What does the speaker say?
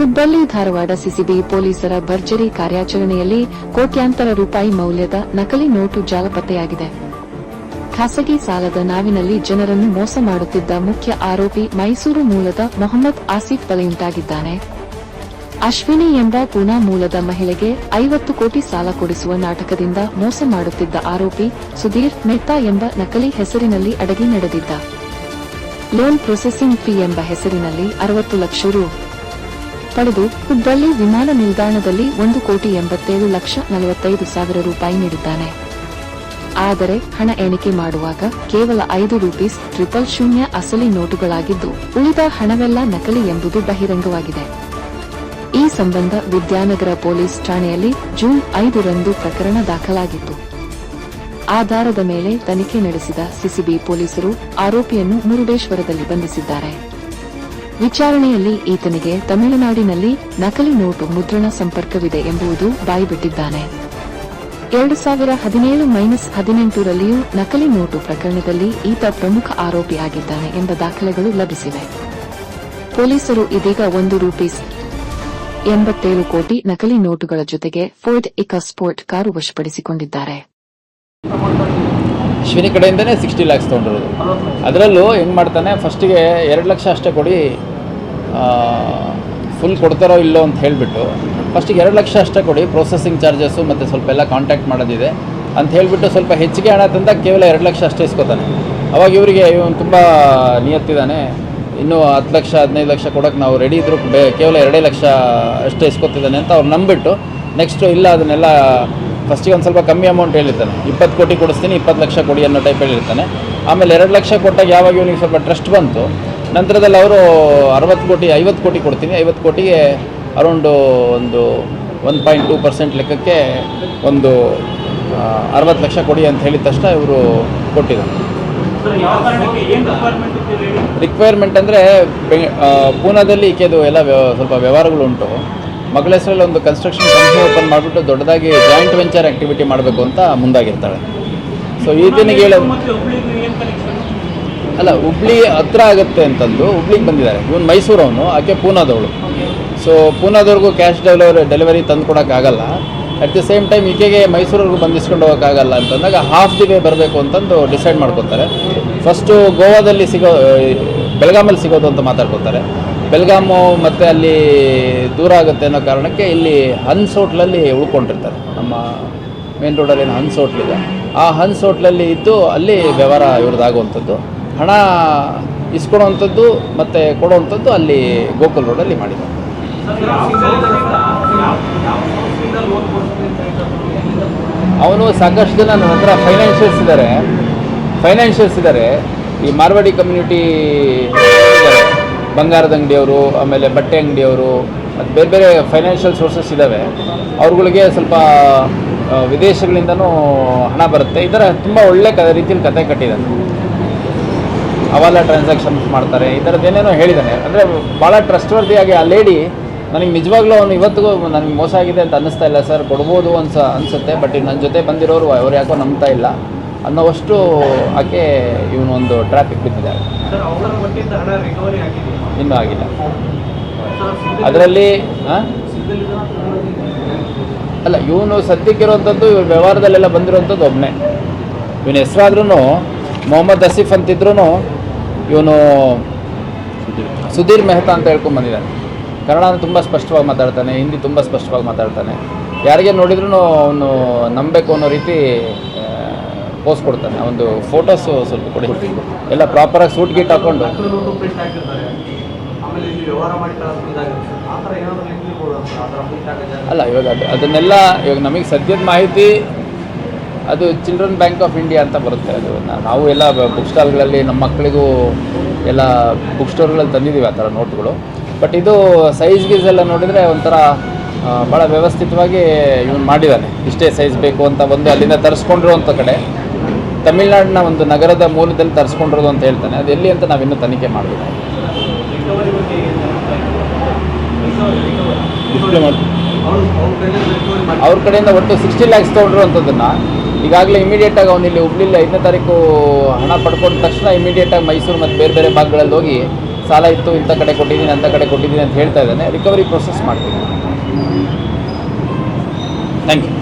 Hubballi Dharwad CCB ಪೊಲೀಸರ ಭರ್ಜರಿ ಕಾರ್ಯಾಚರಣೆಯಲ್ಲಿ ಕೋಟ್ಯಾಂತರ ರೂಪಾಯಿ ಮೌಲ್ಯದ ನಕಲಿ ನೋಟು ಜಾಲ ಪತ್ತೆಯಾಗಿದೆ. ಖಾಸಗಿ ಸಾಲದ ನಾವಿನಲ್ಲಿ ಜನರನ್ನು ಮೋಸ ಮಾಡುತ್ತಿದ್ದ ಮುಖ್ಯ ಆರೋಪಿ ಮೈಸೂರು ಮೂಲದ ಮೊಹಮ್ಮದ್ ಆಸಿಫ್ ಬಲೆಯುಂಟಾಗಿದ್ದಾನೆ. ಅಶ್ವಿನಿ ಎಂಬ ಪೂನಾ ಮೂಲದ ಮಹಿಳೆಗೆ 50 ಕೋಟಿ ಸಾಲ ಕೊಡಿಸುವ ನಾಟಕದಿಂದ ಮೋಸ ಮಾಡುತ್ತಿದ್ದ ಆರೋಪಿ ಸುಧೀರ್ ಮೆಹ್ತಾ ಎಂಬ ನಕಲಿ ಹೆಸರಿನಲ್ಲಿ ಅಡಗಿ ನಡೆದಿದ್ದ. ಲೋನ್ ಪ್ರೊಸೆಸಿಂಗ್ ಫೀ ಎಂಬ ಹೆಸರಿನಲ್ಲಿ 60 ಲಕ್ಷ ರು ಪಡೆದು ಹುಬ್ಬಳ್ಳಿ ವಿಮಾನ ನಿಲ್ದಾಣದಲ್ಲಿ 1,87,45,000 ರೂಪಾಯಿ ನೀಡಿದ್ದಾನೆ. ಆದರೆ ಹಣ ಎಣಿಕೆ ಮಾಡುವಾಗ ಕೇವಲ 5 ರೂಪೀಸ್ 000 ಅಸಲಿ ನೋಟುಗಳಾಗಿದ್ದು ಉಳಿದ ಹಣವೆಲ್ಲ ನಕಲಿ ಎಂಬುದು ಬಹಿರಂಗವಾಗಿದೆ. ಈ ಸಂಬಂಧ ವಿದ್ಯಾನಗರ ಪೊಲೀಸ್ ಠಾಣೆಯಲ್ಲಿ ಜೂನ್ 5ರಂದು ಪ್ರಕರಣ ದಾಖಲಾಗಿತ್ತು. ಆಧಾರದ ಮೇಲೆ ತನಿಖೆ ನಡೆಸಿದ ಸಿಸಿಬಿ ಪೊಲೀಸರು ಆರೋಪಿಯನ್ನು ಮುರುಡೇಶ್ವರದಲ್ಲಿ ಬಂಧಿಸಿದ್ದಾರೆ. ವಿಚಾರಣೆಯಲ್ಲಿ ಈತನಿಗೆ ತಮಿಳುನಾಡಿನಲ್ಲಿ ನಕಲಿ ನೋಟು ಮುದ್ರಣ ಸಂಪರ್ಕವಿದೆ ಎಂಬುದು ಬಾಯಿಬಿಟ್ಟಿದ್ದಾನೆ. 2017-18ರಲ್ಲಿಯೂ ನಕಲಿ ನೋಟು ಪ್ರಕರಣದಲ್ಲಿ ಈತ ಪ್ರಮುಖ ಆರೋಪಿಯಾಗಿದ್ದಾನೆ ಎಂಬ ದಾಖಲೆಗಳು ಲಭಿಸಿವೆ. ಪೊಲೀಸರು ಇದೀಗ 1 ರೂಪೀಸ್ 87 ಕೋಟಿ ನಕಲಿ ನೋಟುಗಳ ಜೊತೆಗೆ ಫೋರ್ಡ್ ಇಕೋಸ್ಪೋರ್ಟ್ ಕಾರು ವಶಪಡಿಸಿಕೊಂಡಿದ್ದಾರೆ. ಅಶ್ವಿನಿ ಕಡೆಯಿಂದನೇ 60 ಲ್ಯಾಕ್ಸ್ ತೊಗೊಂಡಿರೋದು. ಅದರಲ್ಲೂ ಹೆಂಗೆ ಮಾಡ್ತಾನೆ, ಫಸ್ಟಿಗೆ 2 ಲಕ್ಷ ಅಷ್ಟೇ ಕೊಡಿ, ಫುಲ್ ಕೊಡ್ತಾರೋ ಇಲ್ಲೋ ಅಂತ ಹೇಳಿಬಿಟ್ಟು ಫಸ್ಟಿಗೆ 2 ಲಕ್ಷ ಅಷ್ಟೇ ಕೊಡಿ, ಪ್ರೊಸೆಸಿಂಗ್ ಚಾರ್ಜಸ್ಸು ಮತ್ತು ಸ್ವಲ್ಪ ಎಲ್ಲ ಕಾಂಟ್ಯಾಕ್ಟ್ ಮಾಡೋದಿದೆ ಅಂತ ಹೇಳಿಬಿಟ್ಟು ಸ್ವಲ್ಪ ಹೆಚ್ಚಿಗೆ ಹಣ ತಂದಾಗ ಕೇವಲ 2 ಲಕ್ಷ ಅಷ್ಟೇ ಇಸ್ಕೊತಾನೆ. ಅವಾಗ ಇವರಿಗೆ ಇವನು ತುಂಬ ನಿಯತ್ತಿದ್ದಾನೆ, ಇನ್ನೂ 10 ಲಕ್ಷ 15 ಲಕ್ಷ ಕೊಡೋಕ್ಕೆ ನಾವು ರೆಡಿ ಇದ್ದರೂ ಕೇವಲ 2 ಲಕ್ಷ ಅಷ್ಟೇ ಇಸ್ಕೊತಿದ್ದಾನೆ ಅಂತ ಅವ್ರು ನಂಬಿಬಿಟ್ಟು ನೆಕ್ಸ್ಟು ಇಲ್ಲ ಅದನ್ನೆಲ್ಲ ಫಸ್ಟಿಗೆ ಒಂದು ಸ್ವಲ್ಪ ಕಮ್ಮಿ ಅಮೌಂಟ್ ಹೇಳಿರ್ತಾನೆ, 20 ಕೋಟಿ ಕೊಡಿಸ್ತೀನಿ 20 ಲಕ್ಷ ಕೊಡಿ ಅನ್ನೋ ಟೈಪ್ ಹೇಳಿರ್ತಾನೆ. ಆಮೇಲೆ 2 ಲಕ್ಷ ಕೊಟ್ಟಾಗ ಯಾವಾಗ ಇವನಿಗೆ ಸ್ವಲ್ಪ ಟ್ರಸ್ಟ್ ಬಂತು, ನಂತರದಲ್ಲಿ ಅವರು 50 ಕೋಟಿ ಕೊಡ್ತೀನಿ, 50 ಕೋಟಿಗೆ ಅರೌಂಡು ಒಂದು 1.2% ಲೆಕ್ಕಕ್ಕೆ ಒಂದು 60 ಲಕ್ಷ ಕೊಡಿ ಅಂತ ಹೇಳಿದ ತಕ್ಷಣ ಇವರು ಕೊಟ್ಟಿದ್ದಾರೆ. ರಿಕ್ವೈರ್ಮೆಂಟ್ ಅಂದರೆ ಪೂನಾದಲ್ಲಿ ಈಕೆದು ಎಲ್ಲ ಸ್ವಲ್ಪ ವ್ಯವಹಾರಗಳುಂಟು. ಮಗಳ ಹೆಸರಲ್ಲಿ ಒಂದು ಕನ್ಸ್ಟ್ರಕ್ಷನ್ ಕಂಪ್ನಿ ಓಪನ್ ಮಾಡಿಬಿಟ್ಟು ದೊಡ್ಡದಾಗಿ ಜಾಯಿಂಟ್ ವೆಂಚರ್ ಆ್ಯಕ್ಟಿವಿಟಿ ಮಾಡಬೇಕು ಅಂತ ಮುಂದಾಗಿರ್ತಾಳೆ. ಸೊ ಈತನಿಗೆ ಹೇಳೋದು ಅಲ್ಲ, ಹುಬ್ಳಿ ಹತ್ರ ಆಗುತ್ತೆ ಅಂತಂದು ಹುಬ್ಳಿಗೆ ಬಂದಿದ್ದಾರೆ. ಇವನು ಮೈಸೂರವನು, ಆಕೆ ಪೂನಾದವಳು. ಸೊ ಪೂನಾದವ್ರಿಗೂ ಕ್ಯಾಶ್ ಡೆಲಿವರಿ ತಂದು ಕೊಡೋಕ್ಕಾಗಲ್ಲ. ಅಟ್ ದಿ ಸೇಮ್ ಟೈಮ್ ಈಕೆಗೆ ಮೈಸೂರಿಗೂ ಬಂದಿಸ್ಕೊಂಡು ಹೋಗೋಕ್ಕಾಗಲ್ಲ ಅಂತಂದಾಗ ಹಾಫ್ ದಿ ವೇ ಬರಬೇಕು ಅಂತಂದು ಡಿಸೈಡ್ ಮಾಡ್ಕೊತಾರೆ. ಫಸ್ಟು ಗೋವಾದಲ್ಲಿ ಬೆಳಗಾಮಲ್ಲಿ ಸಿಗೋದು ಅಂತ ಮಾತಾಡ್ಕೊತಾರೆ. ಬೆಳಗಾಮು ಮತ್ತು ಅಲ್ಲಿ ದೂರ ಆಗುತ್ತೆ ಅನ್ನೋ ಕಾರಣಕ್ಕೆ ಇಲ್ಲಿ ಹನ್ಸ್ ಹೋಟ್ಲಲ್ಲಿ ಉಳ್ಕೊಂಡಿರ್ತಾರೆ. ನಮ್ಮ ಮೇನ್ ರೋಡಲ್ಲಿ ಏನು ಹನ್ಸ್ ಹೋಟ್ಲಿದೆ, ಆ ಹನ್ಸ್ ಹೋಟ್ಲಲ್ಲಿ ಇದ್ದು ಅಲ್ಲಿ ವ್ಯವಹಾರ ಇವ್ರದ್ದಾಗುವಂಥದ್ದು, ಹಣ ಇಸ್ಕೊಡೋವಂಥದ್ದು ಮತ್ತು ಕೊಡೋವಂಥದ್ದು ಅಲ್ಲಿ ಗೋಕುಲ್ ರೋಡಲ್ಲಿ ಮಾಡಿದ್ದಾರೆ. ಅವನು ಸಾಕಷ್ಟು ಜನ ನನ್ನ ಹತ್ರ ಫೈನಾನ್ಷಿಯಲ್ಸ್ ಇದ್ದಾರೆ. ಈ ಮಾರ್ವಾಡಿ ಕಮ್ಯುನಿಟಿ ಇದ್ದಾರೆ, ಬಂಗಾರದ ಅಂಗಡಿಯವರು, ಆಮೇಲೆ ಬಟ್ಟೆ ಅಂಗಡಿಯವರು, ಮತ್ತು ಬೇರೆ ಬೇರೆ ಫೈನಾನ್ಷಿಯಲ್ ಸೋರ್ಸಸ್ ಇದ್ದಾವೆ. ಅವ್ರುಗಳಿಗೆ ಸ್ವಲ್ಪ ವಿದೇಶಗಳಿಂದನೂ ಹಣ ಬರುತ್ತೆ. ಈ ಥರ ತುಂಬ ಒಳ್ಳೆ ರೀತಿಯಲ್ಲಿ ಕತೆ ಕಟ್ಟಿದ್ದಾನೆ. ಅವೆಲ್ಲ ಟ್ರಾನ್ಸಾಕ್ಷನ್ಸ್ ಮಾಡ್ತಾರೆ, ಈ ಥರದ್ದು ಏನೇನೋ ಹೇಳಿದ್ದಾನೆ. ಅಂದರೆ ಭಾಳ ಟ್ರಸ್ಟ್ವರ್ದಿಯಾಗಿ ಆ ಲೇಡಿ ನನಗೆ ನಿಜವಾಗ್ಲೂ ಅವನು ಇವತ್ತಿಗೂ ನನಗೆ ಮೋಸ ಆಗಿದೆ ಅಂತ ಅನ್ನಿಸ್ತಾ ಇಲ್ಲ ಸರ್, ಕೊಡ್ಬೋದು ಅನಿಸುತ್ತೆ, ಬಟ್ ನನ್ನ ಜೊತೆ ಬಂದಿರೋರು ಅವ್ರು ಯಾಕೋ ನಂಬ್ತಾ ಇಲ್ಲ ಅನ್ನೋವಷ್ಟು ಆಕೆ ಇವನು ಒಂದು ಟ್ರಾಫಿಕ್ ಬಿದ್ದಿದ್ದಾರೆ. ಇನ್ನೂ ಆಗಿಲ್ಲ. ಅದರಲ್ಲಿ ಅಲ್ಲ, ಇವನು ಸದ್ಯಕ್ಕಿರುವಂಥದ್ದು ಇವ್ರ ವ್ಯವಹಾರದಲ್ಲೆಲ್ಲ ಬಂದಿರೋವಂಥದ್ದು ಒಬ್ಬನೇ. ಇವನ ಹೆಸರಾದ್ರೂ ಮೊಹಮ್ಮದ್ ಆಸಿಫ್ ಅಂತಿದ್ರು, ಇವನು ಸುಧೀರ್ ಮೆಹ್ತಾ ಅಂತ ಹೇಳ್ಕೊಂಡು ಬಂದಿದ್ದಾನೆ. ಕನ್ನಡ ತುಂಬ ಸ್ಪಷ್ಟವಾಗಿ ಮಾತಾಡ್ತಾನೆ, ಹಿಂದಿ ತುಂಬ ಸ್ಪಷ್ಟವಾಗಿ ಮಾತಾಡ್ತಾನೆ. ಯಾರಿಗೆ ನೋಡಿದ್ರೂ ಅವನು ನಂಬಬೇಕು ಅನ್ನೋ ರೀತಿ ಪೋಸ್ಟ್ ಕೊಡ್ತಾನೆ. ಒಂದು ಫೋಟೋಸು ಸ್ವಲ್ಪ ಕೊಡಿ, ಎಲ್ಲ ಪ್ರಾಪರಾಗಿ ಸೂಟ್ ಗೀಟ್ ಹಾಕ್ಕೊಂಡು. ಅಲ್ಲ, ಇವಾಗ ಅದನ್ನೆಲ್ಲ ಇವಾಗ ನಮಗೆ ಸದ್ಯದ ಮಾಹಿತಿ ಅದು ಚಿಲ್ಡ್ರನ್ ಬ್ಯಾಂಕ್ ಆಫ್ ಇಂಡಿಯಾ ಅಂತ ಬರುತ್ತೆ. ಅದು ನಾವು ಎಲ್ಲ ಬುಕ್ ಸ್ಟಾಲ್ಗಳಲ್ಲಿ ನಮ್ಮ ಮಕ್ಕಳಿಗೂ ಎಲ್ಲ ಬುಕ್ ಸ್ಟೋರ್ಗಳಲ್ಲಿ ತಂದಿದ್ದೀವಿ ಆ ಥರ ನೋಟ್ಗಳು. ಬಟ್ ಇದು ಸೈಜ್ ಗೀಸ್ ಎಲ್ಲ ನೋಡಿದರೆ ಒಂಥರ ಭಾಳ ವ್ಯವಸ್ಥಿತವಾಗಿ ಇವನು ಮಾಡಿದ್ದಾನೆ. ಇಷ್ಟೇ ಸೈಜ್ ಬೇಕು ಅಂತ ಒಂದು ಅಲ್ಲಿಂದ ತರಿಸ್ಕೊಂಡಿರುವಂಥ ಕಡೆ ತಮಿಳ್ನಾಡಿನ ಒಂದು ನಗರದ ಮೂಲದಲ್ಲಿ ತರಿಸ್ಕೊಂಡಿರೋದು ಅಂತ ಹೇಳ್ತಾನೆ. ಅದು ಎಲ್ಲಿ ಅಂತ ನಾವಿನ್ನೂ ತನಿಖೆ ಮಾಡಬೇಕು. ಅವ್ರ ಕಡೆಯಿಂದ ಒಟ್ಟು 60 ಲ್ಯಾಕ್ಸ್ ತೊಗೊಂಡಿರುವಂಥದ್ದನ್ನು ಈಗಾಗಲೇ ಇಮಿಡಿಯೇಟಾಗಿ ಅವನು ಇಲ್ಲಿ ಹುಬ್ಳಿಲಿ 5ನೇ ತಾರೀಕು ಹಣ ಪಡ್ಕೊಂಡ ತಕ್ಷಣ ಇಮಿಡಿಯೇಟಾಗಿ ಮೈಸೂರು ಮತ್ತು ಬೇರೆ ಬೇರೆ ಭಾಗಗಳಲ್ಲಿ ಹೋಗಿ ಸಾಲ ಇತ್ತು, ಇಂಥ ಕಡೆ ಕೊಟ್ಟಿದ್ದೀನಿ, ಅಂಥ ಕಡೆ ಕೊಟ್ಟಿದ್ದೀನಿ ಅಂತ ಹೇಳ್ತಾ ಇದ್ದಾನೆ. ರಿಕವರಿ ಪ್ರೊಸೆಸ್ ಮಾಡ್ತೀನಿ. Thank you.